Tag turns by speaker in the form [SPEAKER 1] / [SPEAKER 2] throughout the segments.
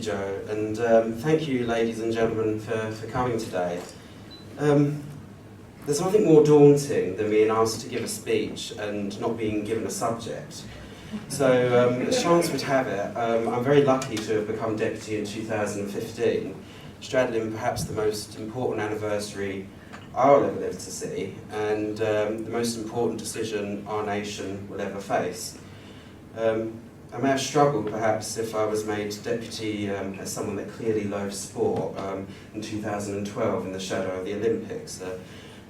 [SPEAKER 1] Joe, and thank you, ladies and gentlemen, for coming today. There's nothing more daunting than being asked to give a speech and not being given a subject. So, as chance would have it, I'm very lucky to have become deputy in 2015, straddling perhaps the most important anniversary I'll ever live to see, and the most important decision our nation will ever face. I may have struggled, perhaps, if I was made deputy as someone that clearly loves sport in 2012 in the shadow of the Olympics,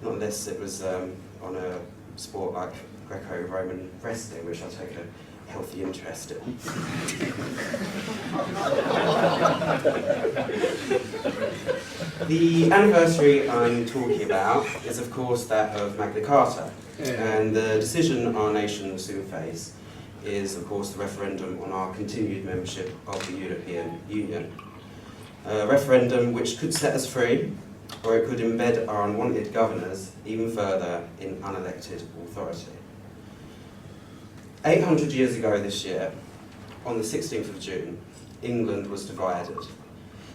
[SPEAKER 1] not unless it was on a sport like Greco-Roman wrestling, which I take a healthy interest in. The anniversary I'm talking about is, of course, that of Magna Carta, and the decision our nation will soon face is, of course, the referendum on our continued membership of the European Union. A referendum which could set us free, or it could embed our unwanted governors even further in unelected authority. 800 years ago this year, on the 16th of June, England was divided.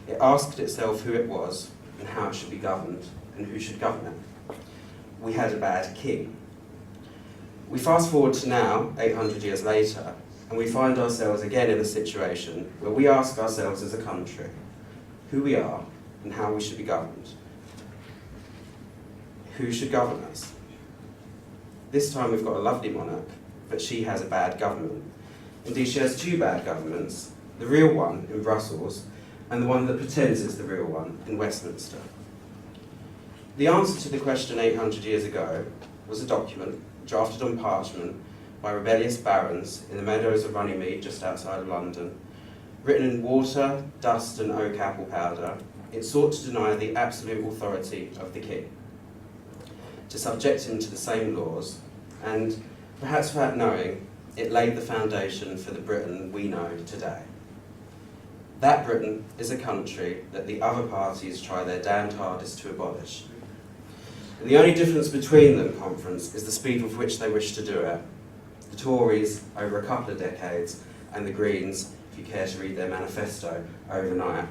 [SPEAKER 1] It asked itself who it was and how it should be governed and who should govern it. We had a bad king. We fast forward to now, 800 years later, and we find ourselves again in a situation where we ask ourselves as a country who we are and how we should be governed. Who should govern us? This time we've got a lovely monarch, but she has a bad government. Indeed, she has two bad governments, the real one in Brussels and the one that pretends it's the real one in Westminster. The answer to the question 800 years ago was a document drafted on parchment by rebellious barons in the meadows of Runnymede just outside of London. Written in water, dust and oak apple powder, it sought to deny the absolute authority of the king, to subject him to the same laws, and, perhaps without knowing, it laid the foundation for the Britain we know today. That Britain is a country that the other parties try their damned hardest to abolish. And the only difference between them, conference, is the speed with which they wish to do it. The Tories over a couple of decades, and the Greens, if you care to read their manifesto, overnight.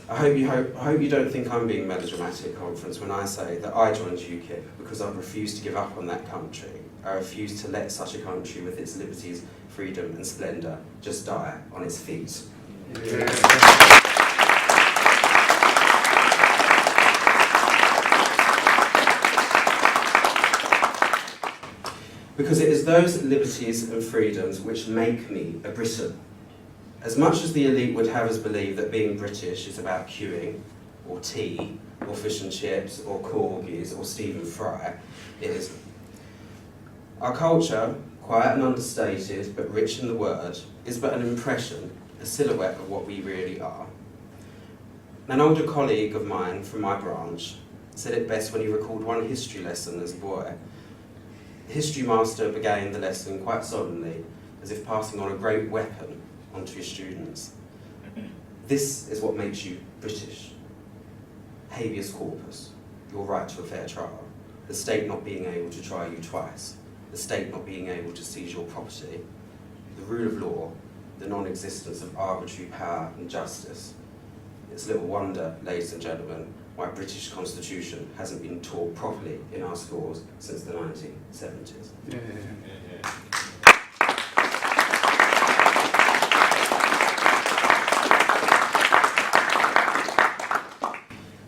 [SPEAKER 1] I hope you don't think I'm being melodramatic, conference, when I say that I joined UKIP because I've refused to give up on that country. I refuse to let such a country with its liberties, freedom and splendour just die on its feet. Because it is those liberties and freedoms which make me a Briton. As much as the elite would have us believe that being British is about queuing, or tea, or fish and chips, or corgis, or Stephen Fry, it isn't. Our culture, quiet and understated, but rich in the word, is but an impression, a silhouette of what we really are. An older colleague of mine from my branch said it best when he recalled one history lesson as a boy. The history master began the lesson quite solemnly, as if passing on a great weapon onto his students. This is what makes you British. Habeas corpus, your right to a fair trial, the state not being able to try you twice, the state not being able to seize your property, the rule of law, the non-existence of arbitrary power and justice. It's little wonder, ladies and gentlemen, why British Constitution hasn't been taught properly in our schools since the 1970s.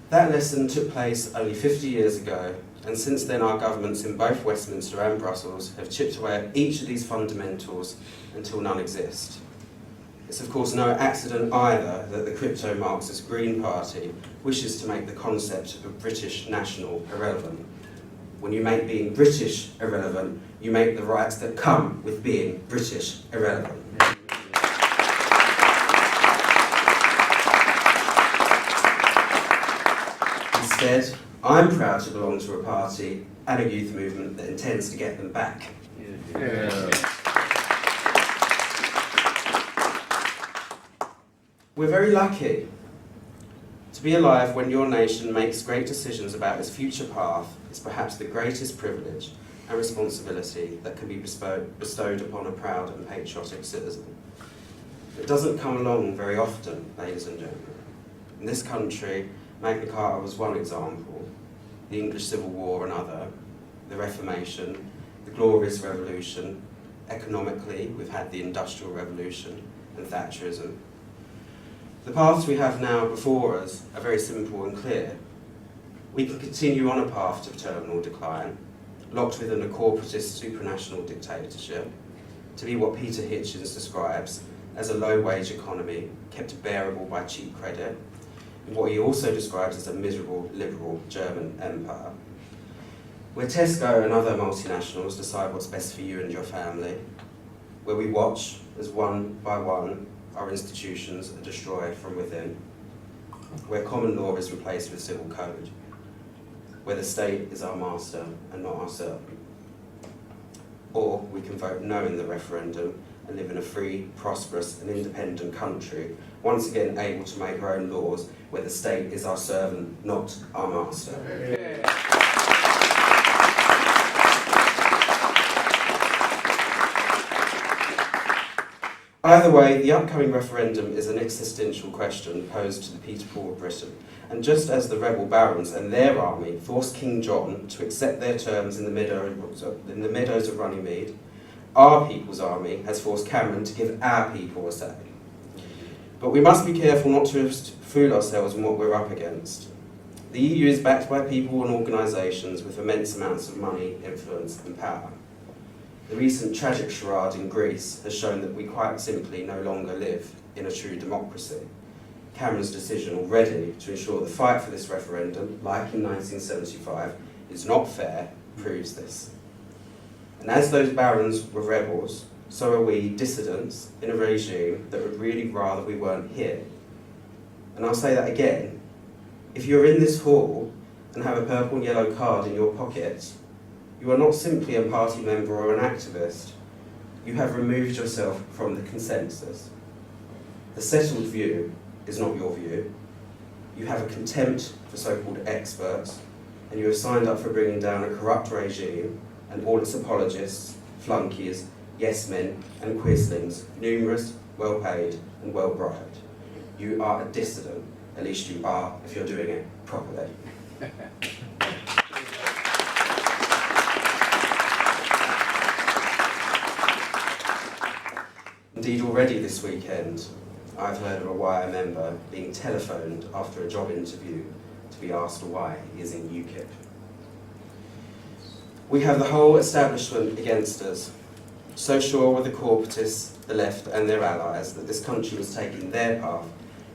[SPEAKER 1] That lesson took place only 50 years ago, and since then our governments in both Westminster and Brussels have chipped away at each of these fundamentals until none exist. It's of course no accident either that the crypto-Marxist Green Party wishes to make the concept of British national irrelevant. When you make being British irrelevant, you make the rights that come with being British irrelevant. Instead, I'm proud to belong to a party and a youth movement that intends to get them back. We're very lucky to be alive when your nation makes great decisions about its future path. Is perhaps the greatest privilege and responsibility that can be bestowed upon a proud and patriotic citizen. It doesn't come along very often, ladies and gentlemen. In this country, Magna Carta was one example, the English Civil War another, the Reformation, the Glorious Revolution. Economically, we've had the Industrial Revolution and Thatcherism. The paths we have now before us are very simple and clear. We can continue on a path to terminal decline, locked within a corporatist supranational dictatorship, to be what Peter Hitchens describes as a low-wage economy kept bearable by cheap credit, and what he also describes as a miserable liberal German empire, where Tesco and other multinationals decide what's best for you and your family, where we watch as one by one our institutions are destroyed from within, where common law is replaced with civil code, where the state is our master and not our servant. Or we can vote no in the referendum and live in a free, prosperous and independent country, once again able to make our own laws, where the state is our servant, not our master. Yeah. Either way, the upcoming referendum is an existential question posed to the people of Britain, and just as the rebel barons and their army forced King John to accept their terms in the meadows of Runnymede, our people's army has forced Cameron to give our people a say. But we must be careful not to fool ourselves in what we're up against. The EU is backed by people and organisations with immense amounts of money, influence and power. The recent tragic charade in Greece has shown that we quite simply no longer live in a true democracy. Cameron's decision already to ensure the fight for this referendum, like in 1975, is not fair, proves this. And as those barons were rebels, so are we dissidents in a regime that would really rather we weren't here. And I'll say that again. If you're in this hall and have a purple and yellow card in your pocket, you are not simply a party member or an activist. You have removed yourself from the consensus. The settled view is not your view. You have a contempt for so-called experts, and you have signed up for bringing down a corrupt regime and all its apologists, flunkies, yes-men and quislings, numerous, well-paid and well-bribed. You are a dissident, at least you are if you're doing it properly. Indeed, already this weekend, I've heard of a Wire member being telephoned after a job interview to be asked why he is in UKIP. We have the whole establishment against us. So sure were the corporatists, the left and their allies that this country was taking their path,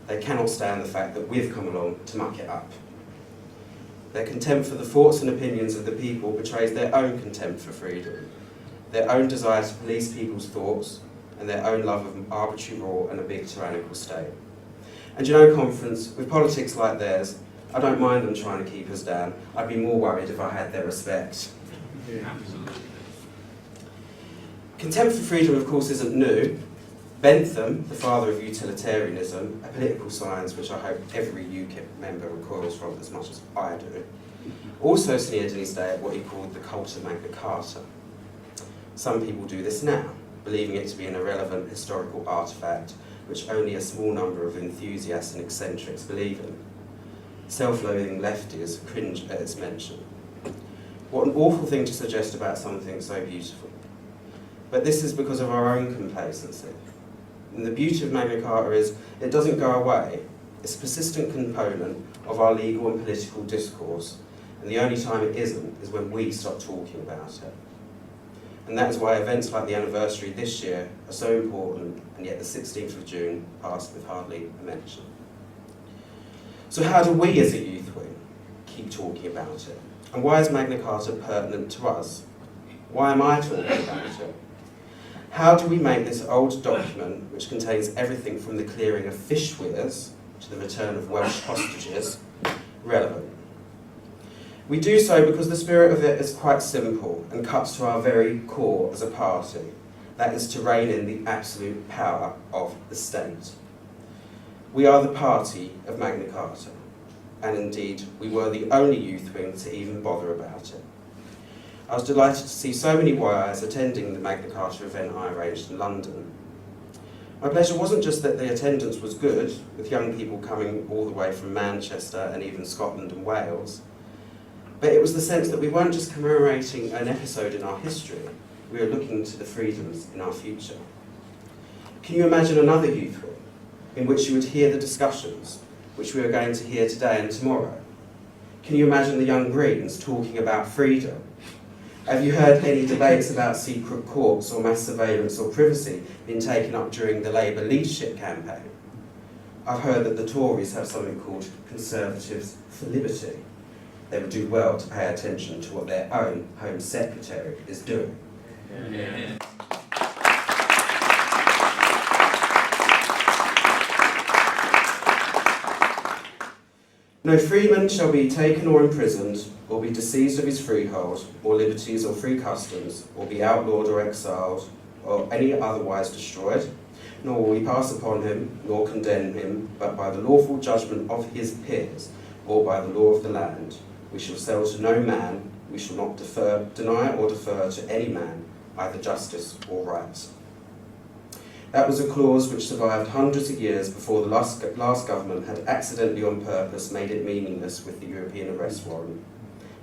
[SPEAKER 1] they cannot stand the fact that we've come along to muck it up. Their contempt for the thoughts and opinions of the people betrays their own contempt for freedom, their own desire to police people's thoughts, and their own love of arbitrary rule and a big tyrannical state. And you know, Conference, with politics like theirs, I don't mind them trying to keep us down. I'd be more worried if I had their respect. Yeah. Absolutely. Contempt for freedom, of course, isn't new. Bentham, the father of utilitarianism, a political science which I hope every UKIP member recoils from as much as I do, also sneered in his day at what he called the cult of Magna Carta. Some people do this now, believing it to be an irrelevant historical artefact which only a small number of enthusiasts and eccentrics believe in. Self-loathing lefties cringe at its mention. What an awful thing to suggest about something so beautiful. But this is because of our own complacency. And the beauty of Magna Carta is it doesn't go away. It's a persistent component of our legal and political discourse, and the only time it isn't is when we stop talking about it. And that is why events like the anniversary this year are so important, and yet the 16th of June passed with hardly a mention. So how do we as a youth wing keep talking about it? And why is Magna Carta pertinent to us? Why am I talking about it? How do we make this old document, which contains everything from the clearing of fish weirs to the return of Welsh hostages, relevant? We do so because the spirit of it is quite simple and cuts to our very core as a party. That is to rein in the absolute power of the state. We are the party of Magna Carta, and indeed we were the only youth wing to even bother about it. I was delighted to see so many YIs attending the Magna Carta event I arranged in London. My pleasure wasn't just that the attendance was good, with young people coming all the way from Manchester and even Scotland and Wales, but it was the sense that we weren't just commemorating an episode in our history, we were looking to the freedoms in our future. Can you imagine another youth week in which you would hear the discussions which we are going to hear today and tomorrow? Can you imagine the young Greens talking about freedom? Have you heard any debates about secret courts or mass surveillance or privacy being taken up during the Labour leadership campaign? I've heard that the Tories have something called Conservatives for Liberty. They would do well to pay attention to what their own Home Secretary is doing. Yeah. No freeman shall be taken or imprisoned, or be disseised of his freehold, or liberties or free customs, or be outlawed or exiled, or any otherwise destroyed, nor will we pass upon him, nor condemn him, but by the lawful judgment of his peers, or by the law of the land. We shall sell to no man, we shall not deny or defer to any man, either justice or right. That was a clause which survived hundreds of years before the last government had accidentally on purpose made it meaningless with the European arrest warrant.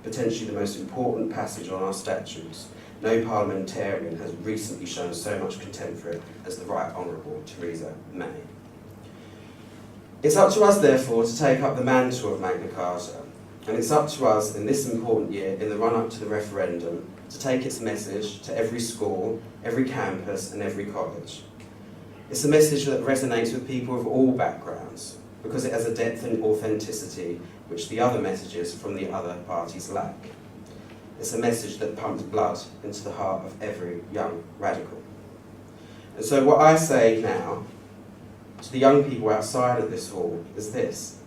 [SPEAKER 1] Potentially the most important passage on our statutes. No parliamentarian has recently shown so much contempt for it as the Right Honourable Theresa May. It's up to us, therefore, to take up the mantle of Magna Carta, and it's up to us in this important year, in the run-up to the referendum, to take its message to every school, every campus and every college. It's a message that resonates with people of all backgrounds, because it has a depth and authenticity which the other messages from the other parties lack. It's a message that pumps blood into the heart of every young radical. And so what I say now to the young people outside of this hall is this.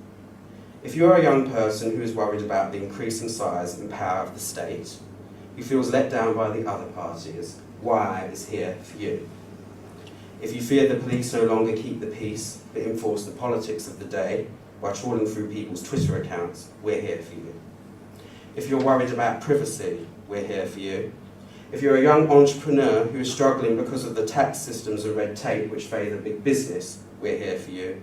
[SPEAKER 1] If you're a young person who is worried about the increasing size and power of the state, who feels let down by the other parties, Why is here for you. If you fear the police no longer keep the peace, but enforce the politics of the day by trawling through people's Twitter accounts, we're here for you. If you're worried about privacy, we're here for you. If you're a young entrepreneur who is struggling because of the tax systems and red tape which favour big business, we're here for you.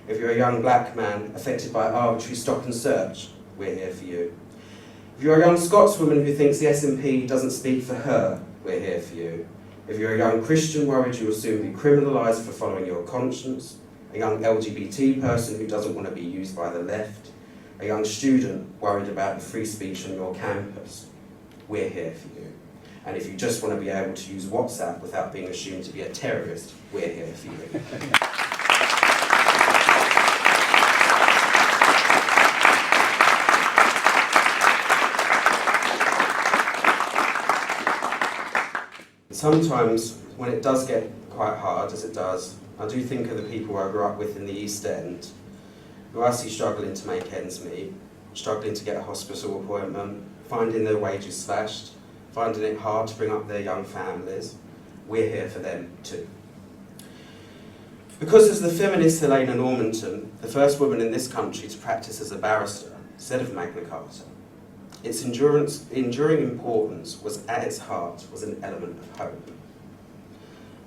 [SPEAKER 1] If you're a young black man affected by arbitrary stop and search, we're here for you. If you're a young Scotswoman who thinks the SNP doesn't speak for her, we're here for you. If you're a young Christian worried you will soon be criminalised for following your conscience, a young LGBT person who doesn't want to be used by the left, a young student worried about the free speech on your campus, we're here for you. And if you just want to be able to use WhatsApp without being assumed to be a terrorist, we're here for you. Sometimes, when it does get quite hard, as it does, I do think of the people I grew up with in the East End, who I see struggling to make ends meet, struggling to get a hospital appointment, finding their wages slashed, finding it hard to bring up their young families. We're here for them too. Because as the feminist Helena Normanton, the first woman in this country to practice as a barrister, said of Magna Carta, its enduring importance was at its heart was an element of hope.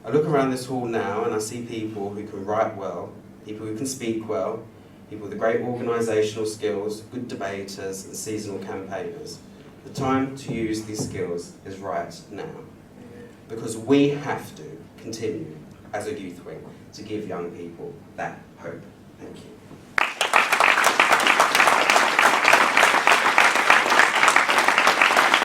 [SPEAKER 1] I look around this hall now and I see people who can write well, people who can speak well, people with great organisational skills, good debaters and seasonal campaigners. The time to use these skills is right now, because we have to continue as a youth wing to give young people that